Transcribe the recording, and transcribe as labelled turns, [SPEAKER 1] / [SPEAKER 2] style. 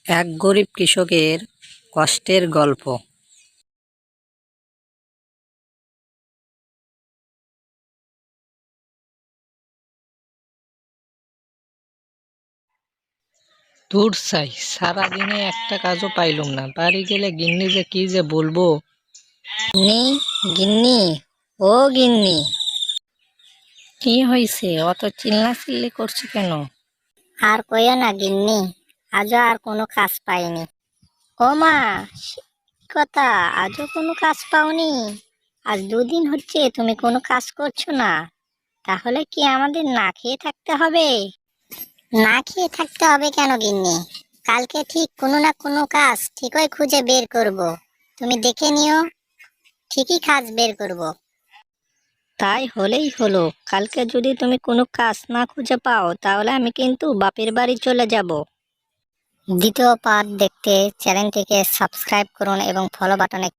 [SPEAKER 1] এক গরিব কৃষকের কষ্টের গল্প। দূর চাই, সারাদিনে একটা কাজও পাইলুম না। বাড়ি গেলে গিন্নি যে কি যে বলবো। গিন্নি, গিন্নি, ও গিন্নি, কি হয়েছে? অত চিল্লাচিল্লি করছো কেন?
[SPEAKER 2] আর কইও না গিন্নি, আজও আর কোনো কাজ পাইনি। ও মা, কথা, আজও কোনো কাজ পাওনি? আজ 2 দিন হচ্ছে তুমি কোনো কাজ করছো না। তাহলে কি আমাদের না খেয়ে থাকতে হবে? না খেয়ে থাকতে হবে কেন গিন্নি? কালকে ঠিক কোনো না কোনো কাজ ঠিকই খুঁজে বের করব। তুমি দেখে নিও, ঠিকই কাজ বের করব।
[SPEAKER 1] তাই হলেই হলো। কালকে যদি তুমি কোনো কাজ না খুঁজে পাও তাহলে আমি কিন্তু বাপের বাড়ি চলে যাব।
[SPEAKER 2] দ্বিতীয় পার্ট দেখতে চ্যানেলটিকে সাবস্ক্রাইব করুন এবং ফলো বাটনে